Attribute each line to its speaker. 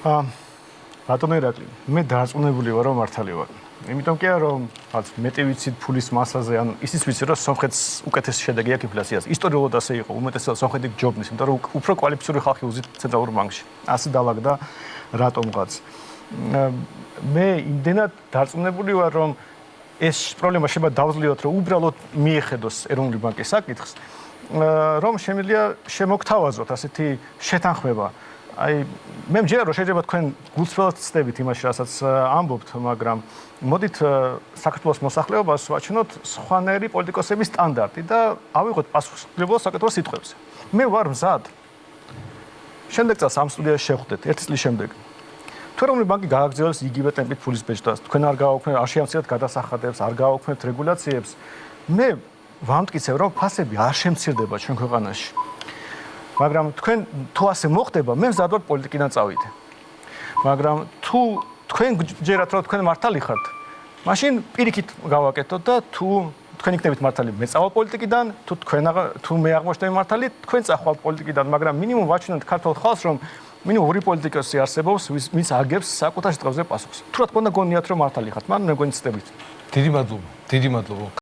Speaker 1: ბატონო ირაკლი, მე დარწმუნებული ვარ, რომ მართალი ვარ. იმიტომ კი არა, რომ მეტი ვიცით ფულის მასაზე, ან ისიც ვიცი, რომ სომხეთს უკეთესი შედეგი აქვს ინფლაციაზე. ისტორიულად ასე იყო, უმეტესად სომხეთი ჯობნის, იმიტომ რომ უფრო კვალიფიციური ხალხი უზით ცენტრალურ ბანკში. ასე დაალაგდა რატომღაც. მე იმდენად დარწმუნებული ვარ, რომ ეს პრობლემა შეიძლება დავძლიოთ, რომ უბრალოდ მიეხედოს ეროვნული ბანკის საკითხს, რომ შემიძლია შემოგთავაზოთ ასეთი შეთანხმება. აი, მე მჯერა რომ შეიძლება თქვენ გულწრფელად ცდებით იმაში, რასაც ამბობთ, მაგრამ მოდით საქართველოს მოსახლეობას ვაჩვენოთ სხვანაირი პოლიტიკოსების სტანდარტი და ავიღოთ პასუხისმგებლობა საკუთარ სიტყვებზე. მე ვარ მზად. შემდეგ წელს ამ სტუდიაში შევხვდეთ, ერთი წლის შემდეგ. თუ ეროვნული ბანკი გააგრძელებს იგივე ტემპით ფულის ბეჭდას, თქვენ არ გააუქმებთ, არ შეამცირებთ გადასახადებს, არ გააუქმებთ რეგულაციებს, მე ვამტკიცებ, რომ ფასები არ შემცირდება ჩვენ ქვეყანაში. მაგრამ თქვენ თუ ასე მოხდება, მე მზად ვარ პოლიტიკიდან წავიდე. მაგრამ თუ თქვენ გჯერათ, რომ თქვენ მართალი ხართ, მაშინ პირიქით გავაკეთოთ და თუ თქვენ იქნებით მართალი, მე წავალ პოლიტიკიდან, თუ მე აღმოჩნდები მართალი, თქვენ წახვალთ პოლიტიკიდან, მაგრამ მინიმუმ ვაჩვენოთ ქართულ ხალხს, რომ მინიმუმ ორი პოლიტიკოსი არსებობს, ვინც აგებს საკუთარ სიტყვებზე პასუხს. თუ რა თქმა უნდა გონიათ, რომ მართალი ხართ, მაგრამ მე მგონი ცდებით.
Speaker 2: დიდი მადლობა.